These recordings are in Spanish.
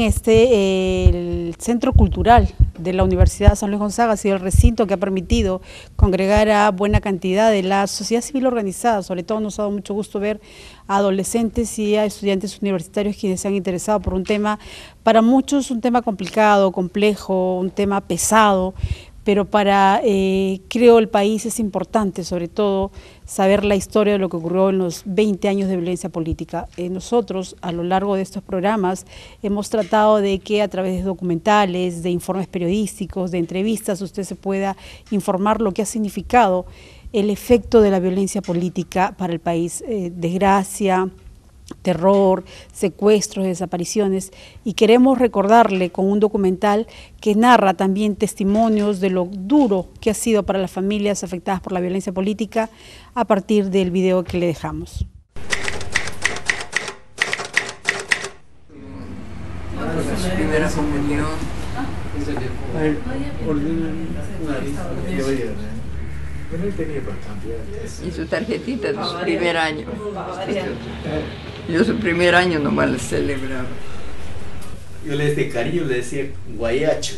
el Centro Cultural de la Universidad San Luis Gonzaga ha sido el recinto que ha permitido congregar a buena cantidad de la sociedad civil organizada. Sobre todo nos ha dado mucho gusto ver a adolescentes y a estudiantes universitarios quienes se han interesado por un tema, para muchos un tema complicado, complejo, un tema pesado, pero para, creo, el país es importante, sobre todo, saber la historia de lo que ocurrió en los 20 años de violencia política. Nosotros, a lo largo de estos programas, hemos tratado de que a través de documentales, de informes periodísticos, de entrevistas, usted se pueda informar lo que ha significado el efecto de la violencia política para el país. Desgracia, terror, secuestros, desapariciones, y queremos recordarle con un documental que narra también testimonios de lo duro que ha sido para las familias afectadas por la violencia política a partir del video que le dejamos. Primera comunión. Y su tarjetita de su primer año. Yo su primer año nomás le celebraba. Yo de cariño le decía guayacho.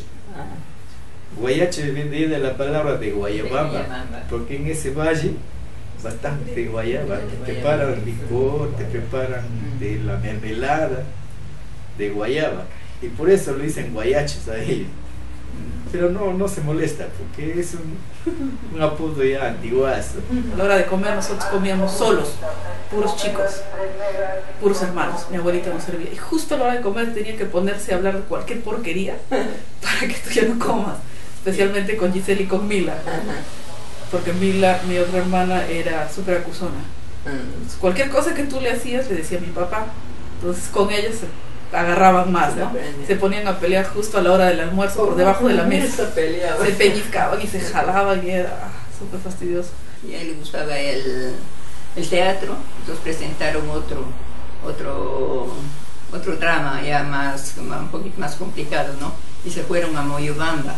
Guayacho viene de la palabra de Guayabamba, porque en ese valle bastante guayaba, te preparan licor, te preparan de la mermelada de guayaba, y por eso lo dicen guayachos a ellos. Pero no se molesta, porque es un apodo ya antiguazo. A la hora de comer nosotros comíamos solos, puros chicos, puros hermanos. Mi abuelita nos servía. Y justo a la hora de comer tenía que ponerse a hablar de cualquier porquería para que tú ya no comas. Especialmente con Giselle y con Mila. Porque Mila, mi otra hermana, era súper acusona. Entonces, cualquier cosa que tú le hacías, le decía a mi papá. Entonces con ella se agarraban más, ¿no? Se ponían a pelear justo a la hora del almuerzo por debajo de la mesa. Se pellizcaban y se jalaban y era súper fastidioso. Y a él le gustaba el teatro, entonces presentaron otro drama ya un poquito más complicado, ¿no? Y se fueron a Moyobamba,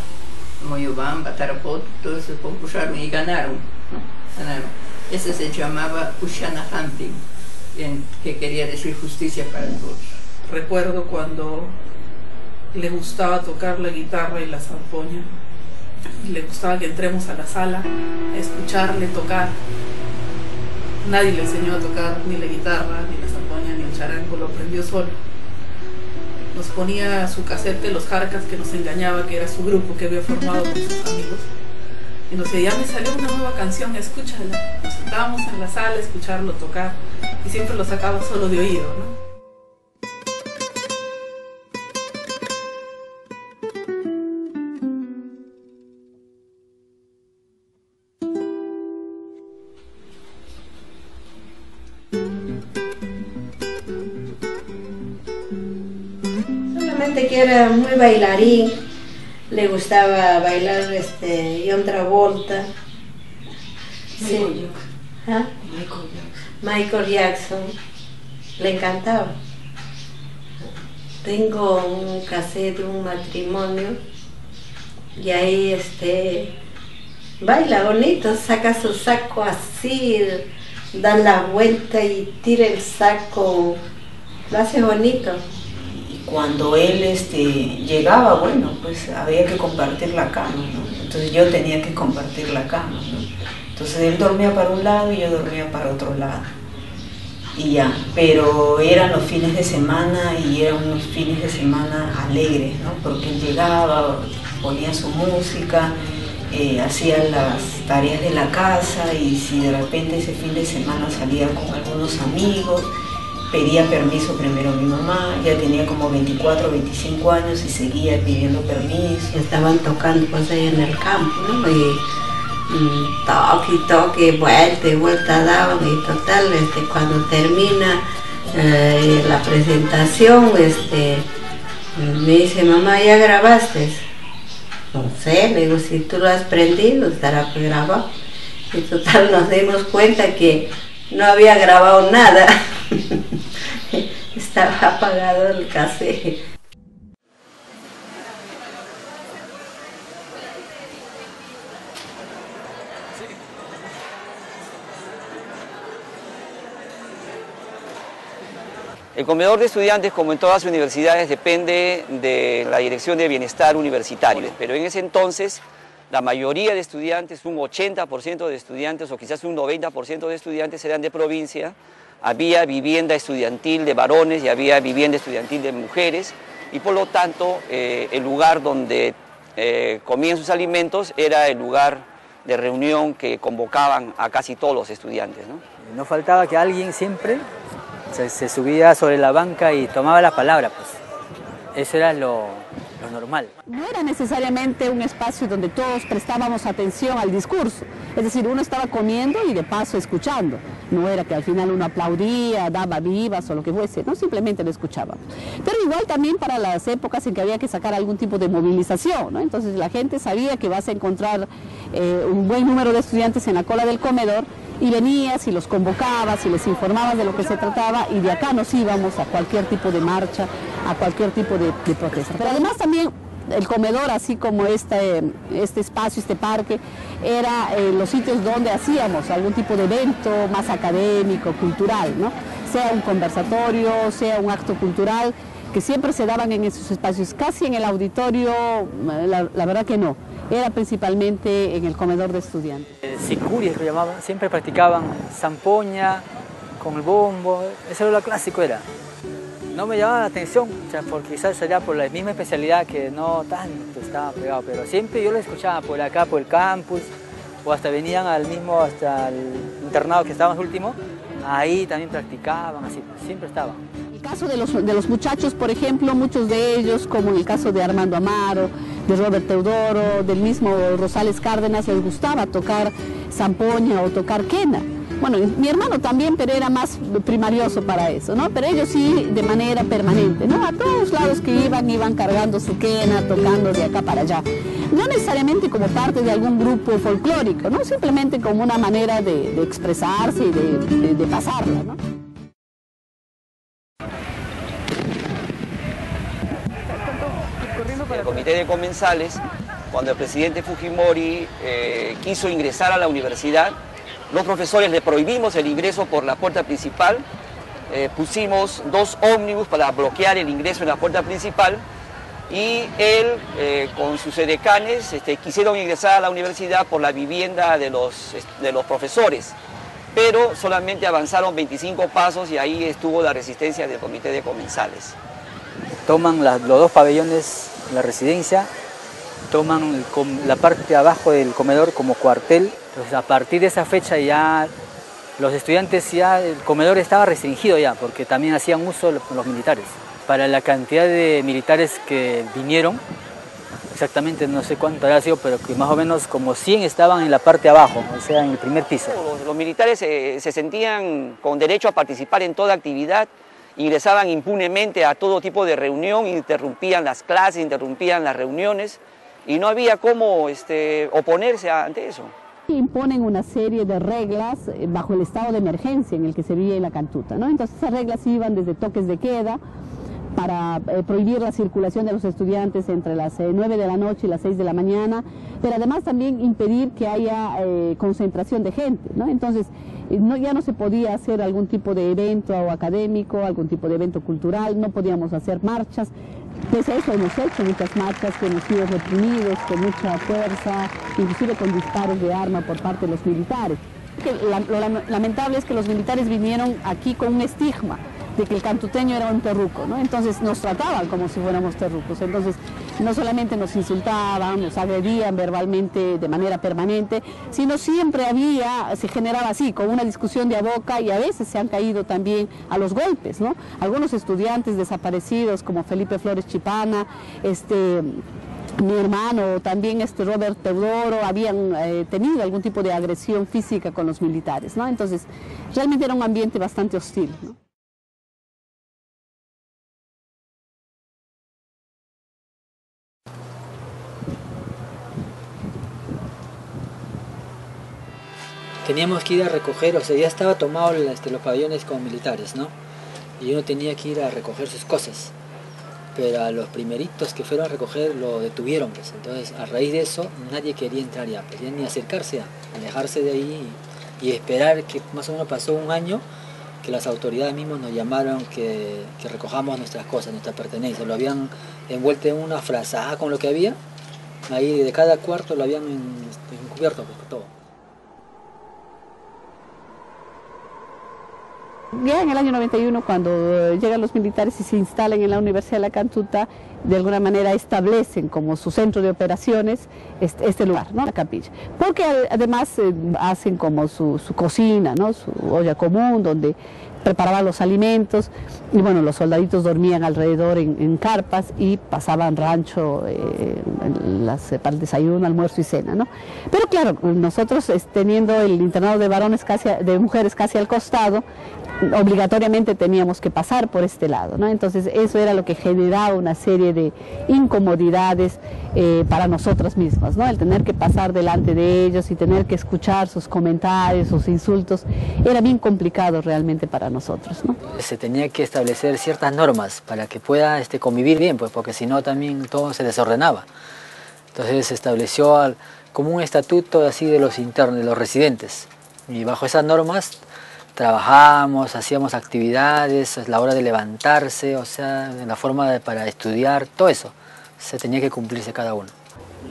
Tarapoto, todos se concursaron y ganaron, ¿no? Ganaron. Ese se llamaba Ushana Hamping, que quería decir justicia para todos. Recuerdo cuando le gustaba tocar la guitarra y la zampoña, y le gustaba que entremos a la sala a escucharle tocar. Nadie le enseñó a tocar ni la guitarra, ni la zampoña, ni el charango, lo aprendió solo. Nos ponía su casete, los jarcas, que nos engañaba que era su grupo que había formado con sus amigos. Y nos decía, ya me salió una nueva canción, escúchala. Nos sentábamos en la sala a escucharlo tocar, y siempre lo sacaba solo de oído, ¿no? Que era muy bailarín, le gustaba bailar John Travolta, sí. ¿Ah? Michael Jackson, le encantaba. Tengo un cassette de un matrimonio y ahí baila bonito, saca su saco así, da la vuelta y tira el saco, lo hace bonito. Cuando él llegaba, bueno, pues había que compartir la cama, ¿no? Entonces yo tenía que compartir la cama, ¿no? Entonces él dormía para un lado y yo dormía para otro lado. Y ya, pero eran los fines de semana y eran unos fines de semana alegres, ¿no? Porque él llegaba, ponía su música, hacía las tareas de la casa, y si de repente ese fin de semana salía con algunos amigos, pedía permiso primero a mi mamá, ya tenía como 24 o 25 años y seguía pidiendo permiso. Estaban tocando pues ahí en el campo, ¿no? Y toque, vuelta y vuelta daban, y total, cuando termina la presentación, me dice, mamá, ¿ya grabaste? No sé, le digo, si tú lo has prendido, estará grabado. Y total, nos dimos cuenta que no había grabado nada. Estaba apagado el cassette. El comedor de estudiantes, como en todas las universidades, depende de la Dirección de Bienestar Universitario, pero en ese entonces la mayoría de estudiantes, un 80% de estudiantes o quizás un 90% de estudiantes eran de provincia. Había vivienda estudiantil de varones y había vivienda estudiantil de mujeres y por lo tanto el lugar donde comían sus alimentos era el lugar de reunión que convocaban a casi todos los estudiantes, ¿no? No faltaba que alguien siempre se subía sobre la banca y tomaba la palabra, pues. Eso era lo normal. No era necesariamente un espacio donde todos prestábamos atención al discurso, es decir, uno estaba comiendo y de paso escuchando. No era que al final uno aplaudía, daba vivas o lo que fuese, no, simplemente lo escuchábamos. Pero igual también para las épocas en que había que sacar algún tipo de movilización, ¿no? Entonces la gente sabía que vas a encontrar un buen número de estudiantes en la cola del comedor y venías y los convocabas y les informabas de lo que se trataba y de acá nos íbamos a cualquier tipo de marcha, a cualquier tipo de protesta. Pero además también el comedor, así como este espacio, este parque, era los sitios donde hacíamos algún tipo de evento más académico, cultural, ¿no? Sea un conversatorio, sea un acto cultural, que siempre se daban en esos espacios. Casi en el auditorio, la verdad que no. Era principalmente en el comedor de estudiantes. Sicuris lo llamaban, siempre practicaban zampoña con el bombo, eso era lo clásico era. No me llamaba la atención, o sea, porque quizás sería por la misma especialidad que no tanto estaba pegado, pero siempre yo lo escuchaba por acá, por el campus, o hasta venían hasta el internado que estábamos último, ahí también practicaban, así, siempre estaban. El caso de los muchachos, por ejemplo, muchos de ellos, como en el caso de Armando Amaro, de Robert Teodoro, del mismo Rosales Cárdenas, les gustaba tocar zampoña o tocar quena. Bueno, mi hermano también, pero era más primarioso para eso, ¿no? Pero ellos sí de manera permanente, ¿no? A todos lados que iban cargando su quena, tocando de acá para allá. No necesariamente como parte de algún grupo folclórico, ¿no? Simplemente como una manera de expresarse y de pasarla, ¿no? El comité de comensales, cuando el presidente Fujimori quiso ingresar a la universidad, los profesores le prohibimos el ingreso por la puerta principal, pusimos 2 ómnibus para bloquear el ingreso en la puerta principal y él con sus edecanes quisieron ingresar a la universidad por la vivienda de los profesores, pero solamente avanzaron 25 pasos y ahí estuvo la resistencia del comité de comensales. Toman los 2 pabellones, la residencia, toman la parte de abajo del comedor como cuartel. Entonces a partir de esa fecha ya los estudiantes, el comedor estaba restringido ya, porque también hacían uso los militares. Para la cantidad de militares que vinieron, exactamente no sé cuánto había sido, pero que más o menos como 100 estaban en la parte de abajo, o sea, en el primer piso. Los militares se sentían con derecho a participar en toda actividad, ingresaban impunemente a todo tipo de reunión, interrumpían las clases, interrumpían las reuniones y no había cómo oponerse ante eso. Imponen una serie de reglas bajo el estado de emergencia en el que se vivía en la Cantuta, ¿no? Entonces esas reglas iban desde toques de queda para prohibir la circulación de los estudiantes entre las 9 de la noche y las 6 de la mañana, pero además también impedir que haya concentración de gente, ¿no? Entonces ya no se podía hacer algún tipo de evento académico, algún tipo de evento cultural, no podíamos hacer marchas. Pese a eso hemos hecho muchas marchas que hemos sido reprimidos con mucha fuerza, inclusive con disparos de arma por parte de los militares. Lo lamentable es que los militares vinieron aquí con un estigma de que el cantuteño era un terruco, ¿no? Entonces nos trataban como si fuéramos terrucos. Entonces no solamente nos insultaban, nos agredían verbalmente de manera permanente, sino siempre se generaba así, con una discusión de a boca y a veces se han caído también a los golpes, ¿no? Algunos estudiantes desaparecidos como Felipe Flores Chipana, mi hermano, también Robert Teodoro, habían tenido algún tipo de agresión física con los militares, ¿no? Entonces realmente era un ambiente bastante hostil, ¿no? Teníamos que ir a recoger, o sea, ya estaba tomado los pabellones con militares, ¿no? Y uno tenía que ir a recoger sus cosas. Pero a los primeritos que fueron a recoger lo detuvieron, pues. Entonces, a raíz de eso, nadie quería entrar ya, pues, ni acercarse, alejarse de ahí y esperar que más o menos pasó un año que las autoridades mismas nos llamaron que recojamos nuestras cosas, nuestras pertenencias. Lo habían envuelto en una frazada con lo que había, ahí de cada cuarto lo habían encubierto pues, todo. Ya en el año 91, cuando llegan los militares y se instalan en la Universidad de la Cantuta, de alguna manera establecen como su centro de operaciones este lugar, ¿no? La capilla. Porque además hacen como su cocina, ¿no? Su olla común, donde preparaban los alimentos, y bueno, los soldaditos dormían alrededor en carpas y pasaban rancho para el desayuno, almuerzo y cena, ¿no? Pero claro, nosotros teniendo el internado de mujeres casi al costado, obligatoriamente teníamos que pasar por este lado, ¿no? Entonces eso era lo que generaba una serie de incomodidades para nosotras mismas, ¿no? El tener que pasar delante de ellos y tener que escuchar sus comentarios, sus insultos, era bien complicado realmente para nosotros, ¿no? Se tenía que establecer ciertas normas para que pueda convivir bien, pues, porque si no también todo se desordenaba. Entonces se estableció como un estatuto así de los internos, de los residentes, y bajo esas normas trabajábamos, hacíamos actividades, la hora de levantarse, o sea, la forma para estudiar, todo eso se tenía que cumplirse cada uno.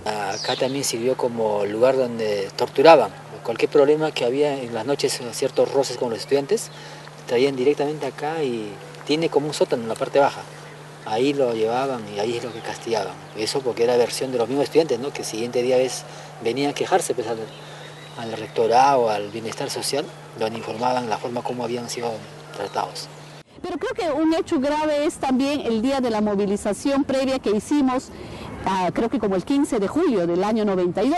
Acá también sirvió como lugar donde torturaban. Cualquier problema que había en las noches, ciertos roces con los estudiantes, traían directamente acá y tiene como un sótano en la parte baja. Ahí lo llevaban y ahí es lo que castigaban. Eso porque era versión de los mismos estudiantes, ¿no? Que el siguiente día venían a quejarse pues, al rectorado, al bienestar social, donde informaban la forma como habían sido tratados. Pero creo que un hecho grave es también el día de la movilización previa que hicimos, creo que como el 15 de julio del año 92.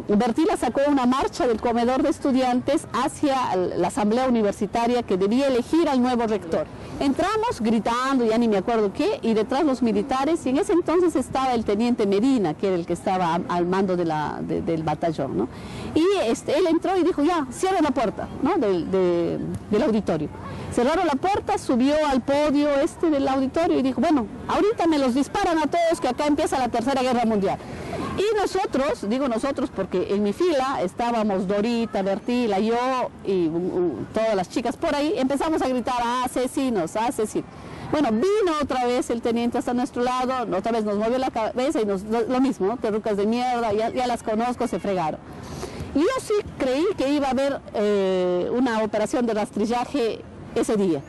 Bertila sacó una marcha del comedor de estudiantes hacia la asamblea universitaria que debía elegir al nuevo rector. Entramos gritando, ya ni me acuerdo qué, y detrás los militares, y en ese entonces estaba el teniente Medina, que era el que estaba al mando del batallón, ¿no? Y él entró y dijo, ya, cierren la puerta, ¿no? del auditorio. Cerraron la puerta, subió al podio del auditorio y dijo, bueno, ahorita me los disparan a todos que acá empieza la Tercera Guerra Mundial. Y nosotros, digo nosotros porque en mi fila estábamos Dorita, Bertila, yo y todas las chicas por ahí, empezamos a gritar, asesinos, asesinos. Bueno, vino otra vez el teniente hasta nuestro lado, otra vez nos movió la cabeza y lo mismo, ¿no? Perrucas de mierda, ya las conozco, se fregaron. Y yo sí creí que iba a haber una operación de rastrillaje ese día,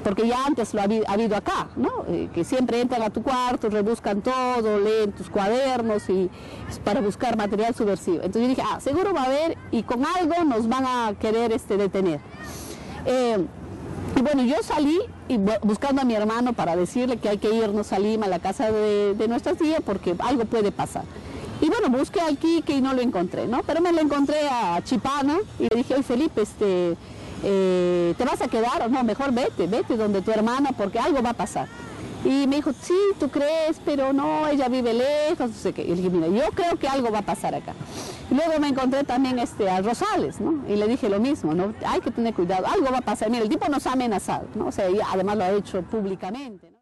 porque ya antes lo ha habido acá, ¿no? Que siempre entran a tu cuarto, rebuscan todo, leen tus cuadernos y para buscar material subversivo. Entonces yo dije, seguro va a haber y con algo nos van a querer detener. Y bueno, yo salí buscando a mi hermano para decirle que hay que irnos a Lima, a la casa de nuestra tía, porque algo puede pasar. Y bueno, busqué al Quique y no lo encontré, ¿no? Pero me lo encontré a Chipana y le dije, oye Felipe, ¿te vas a quedar o no? Mejor vete donde tu hermana porque algo va a pasar. Y me dijo, sí, tú crees, pero no, ella vive lejos, no sé qué. Y le dije, mira, yo creo que algo va a pasar acá. Y luego me encontré también a Rosales, ¿no? Y le dije lo mismo, ¿no? Hay que tener cuidado, algo va a pasar. Mira, el tipo nos ha amenazado, ¿no? O sea, y además lo ha hecho públicamente, ¿no?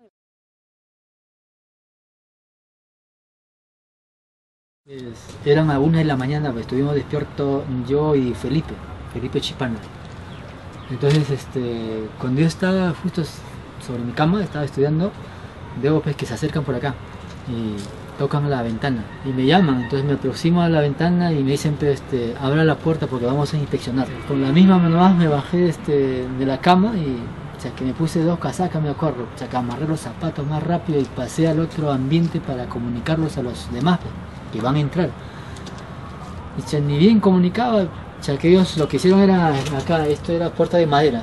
Eran a 1 de la mañana, pues estuvimos despiertos yo y Felipe Chipana. Entonces, cuando yo estaba justo sobre mi cama, estaba estudiando, veo pues que se acercan por acá y tocan a la ventana y me llaman. Entonces me aproximo a la ventana y me dicen, pues, abra la puerta porque vamos a inspeccionar. Con la misma mano más me bajé de la cama y o sea, que me puse 2 casacas, me acuerdo, o sea, que amarré los zapatos más rápido y pasé al otro ambiente para comunicarlos a los demás pues, que van a entrar. Y o sea, ni bien comunicaba. O sea, que ellos lo que hicieron era, acá, esto era puerta de madera.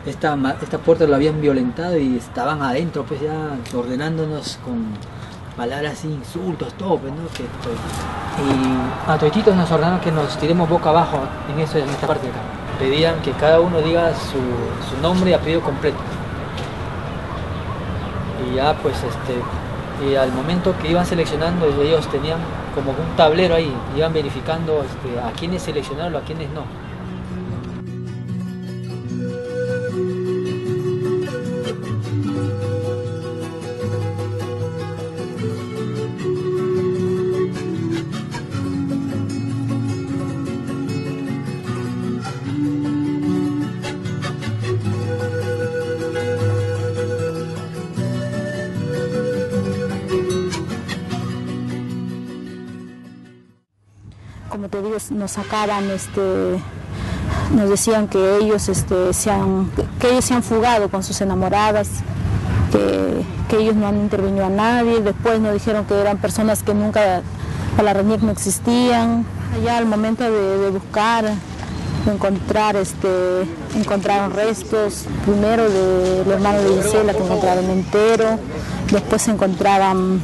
Esta puerta la habían violentado y estaban adentro, pues ya ordenándonos con palabras así, insultos, todo, pues, ¿no? Y a todititos nos ordenaron que nos tiremos boca abajo en esta parte de acá. Pedían que cada uno diga su nombre y apellido completo. Y ya, pues, y al momento que iban seleccionando, ellos tenían como un tablero ahí, iban verificando a quiénes seleccionaron, a quiénes no. digo, nos sacaban, nos decían que ellos, que ellos se han fugado con sus enamoradas, que ellos no han intervenido a nadie. Después nos dijeron que eran personas que nunca para la RENIEC no existían. Ya al momento de buscar, de encontrar, encontraron restos, primero del hermano de Gisela, que encontraron entero, después se encontraban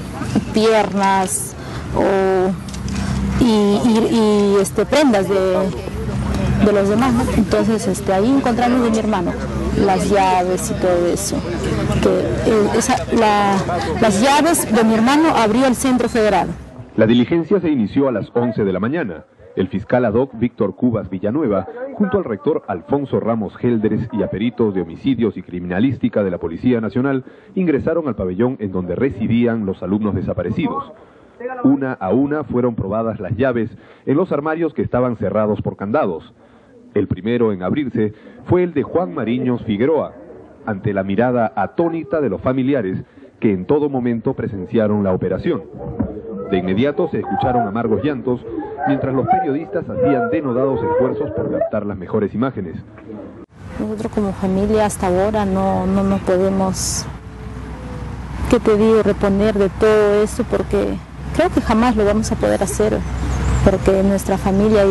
piernas y prendas de los demás, ¿no? Entonces ahí encontramos de mi hermano las llaves y todo eso. Las llaves de mi hermano abrió el Centro Federal. La diligencia se inició a las 11 de la mañana. El fiscal ad hoc Víctor Cubas Villanueva, junto al rector Alfonso Ramos Gelderes y a peritos de homicidios y criminalística de la Policía Nacional, ingresaron al pabellón en donde residían los alumnos desaparecidos. Una a una fueron probadas las llaves en los armarios que estaban cerrados por candados. El primero en abrirse fue el de Juan Mariños Figueroa, ante la mirada atónita de los familiares que en todo momento presenciaron la operación. De inmediato se escucharon amargos llantos, mientras los periodistas hacían denodados esfuerzos por captar las mejores imágenes. Nosotros como familia hasta ahora no podemos, ¿qué te digo?, reponer de todo eso, porque creo que jamás lo vamos a poder hacer, porque nuestra familia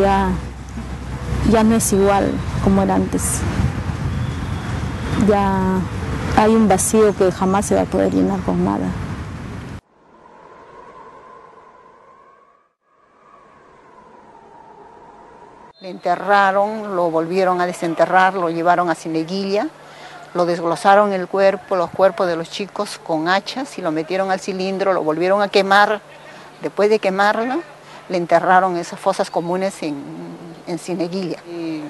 ya no es igual como era antes. Ya hay un vacío que jamás se va a poder llenar con nada. Le enterraron, lo volvieron a desenterrar, lo llevaron a Cieneguilla, lo desglosaron los cuerpos de los chicos con hachas y lo metieron al cilindro, lo volvieron a quemar. Después de quemarlo, le enterraron en esas fosas comunes en Cieneguilla. Y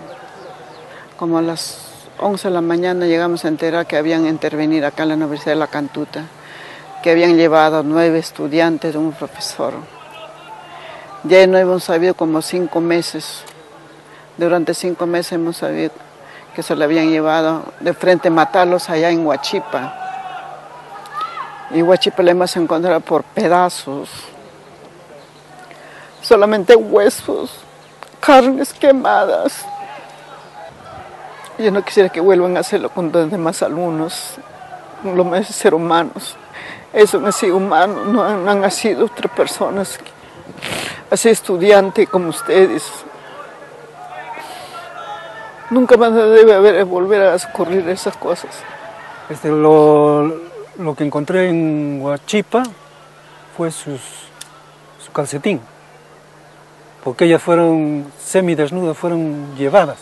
como a las 11 de la mañana llegamos a enterar que habían intervenido acá en la Universidad de La Cantuta, que habían llevado 9 estudiantes de un profesor. Ya no hemos sabido como 5 meses. Durante 5 meses hemos sabido que se le habían llevado de frente a matarlos allá en Huachipa. Y Huachipa le hemos encontrado por pedazos. Solamente huesos, carnes quemadas. Yo no quisiera que vuelvan a hacerlo con los demás alumnos, con los demás seres humanos. Eso no ha sido humano, no han sido otras personas, así estudiantes como ustedes. Nunca más debe volver a ocurrir esas cosas. Lo que encontré en Huachipa fue su calcetín, porque ellas fueron semidesnudas, fueron llevados.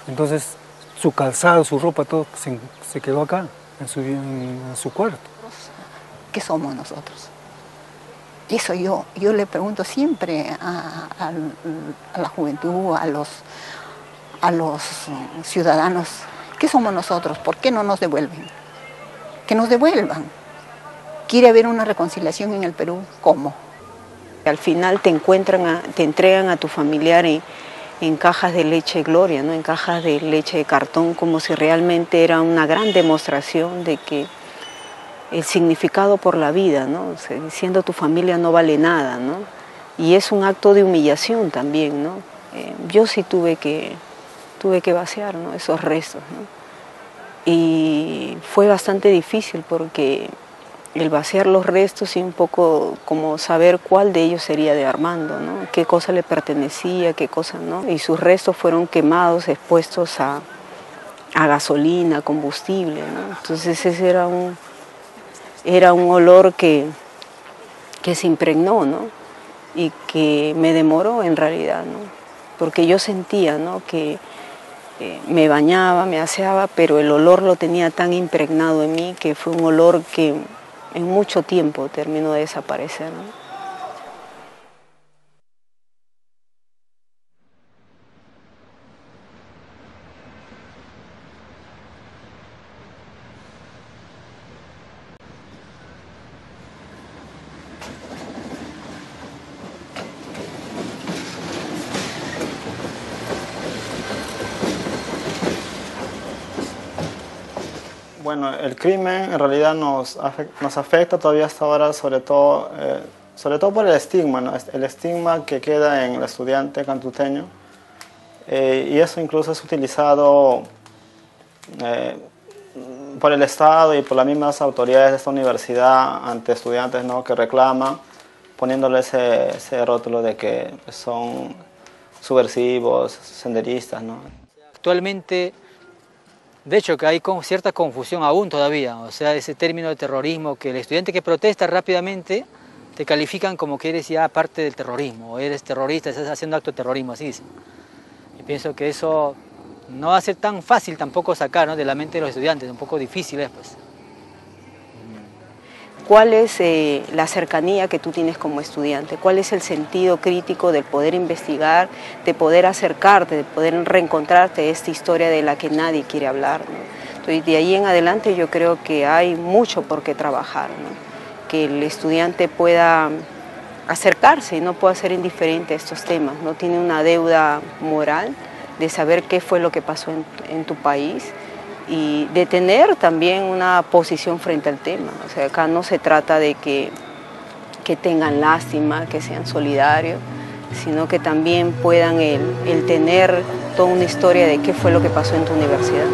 Entonces su calzado, su ropa, todo se quedó acá, en su cuarto. ¿Qué somos nosotros? Eso yo le pregunto siempre a la juventud, a los ciudadanos, ¿qué somos nosotros? ¿Por qué no nos devuelven? Que nos devuelvan. ¿Quiere haber una reconciliación en el Perú? ¿Cómo? Al final te entregan a tu familiar en cajas de leche Gloria, ¿no? En cajas de leche de cartón, como si realmente era una gran demostración de que el significado por la vida, ¿no? O sea, diciendo tu familia no vale nada, ¿no? Y es un acto de humillación también, ¿no? Yo sí tuve que vaciar, ¿no?, esos restos, ¿no? Y fue bastante difícil porque el vaciar los restos y un poco como saber cuál de ellos sería de Armando, ¿no? Qué cosa le pertenecía, qué cosa no. Y sus restos fueron quemados, expuestos a gasolina, combustible, ¿no? Entonces ese era un olor que se impregnó, ¿no? Y que me demoró en realidad, ¿no? Porque yo sentía, ¿no?, que me bañaba, me aseaba, pero el olor lo tenía tan impregnado en mí que fue un olor que en mucho tiempo terminó de desaparecer, ¿no? Bueno, el crimen en realidad nos afecta todavía hasta ahora, sobre todo sobre todo por el estigma, ¿no? El estigma que queda en el estudiante cantuteño, y eso incluso es utilizado por el Estado y por las mismas autoridades de esta universidad ante estudiantes, ¿no?, que reclaman, poniéndole ese rótulo de que son subversivos, senderistas, ¿no? Actualmente, de hecho, que hay cierta confusión aún todavía, o sea, ese término de terrorismo, que el estudiante que protesta rápidamente te califican como que eres ya parte del terrorismo, o eres terrorista, estás haciendo acto de terrorismo, así dicen. Y pienso que eso no va a ser tan fácil tampoco sacar, ¿no?, de la mente de los estudiantes, un poco difícil es, pues. ¿Cuál es la cercanía que tú tienes como estudiante? ¿Cuál es el sentido crítico del poder investigar, de poder acercarte, de poder reencontrarte esta historia de la que nadie quiere hablar, ¿no? Entonces, de ahí en adelante yo creo que hay mucho por qué trabajar, ¿no? Que el estudiante pueda acercarse y no pueda ser indiferente a estos temas, no tiene una deuda moral de saber qué fue lo que pasó en tu país, y de tener también una posición frente al tema. O sea, acá no se trata de que tengan lástima, que sean solidarios, sino que también puedan el tener toda una historia de qué fue lo que pasó en tu universidad.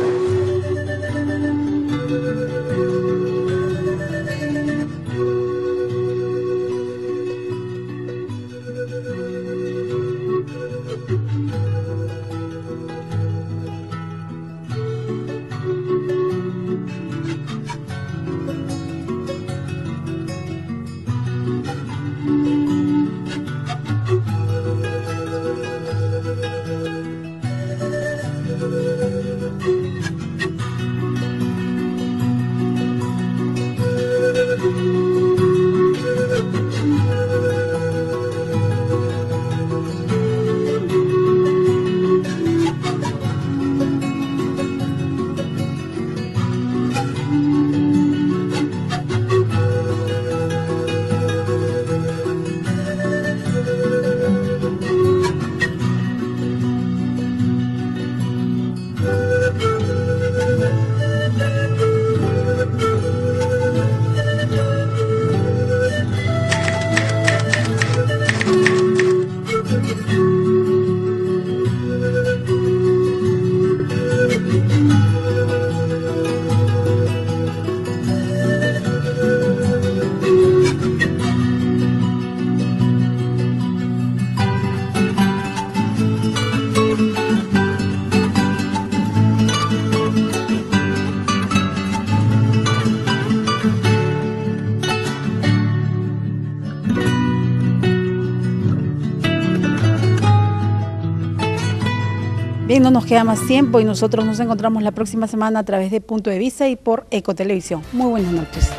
Bien, no nos queda más tiempo y nosotros nos encontramos la próxima semana a través de Punto de Vista y por Ecotelevisión. Muy buenas noches.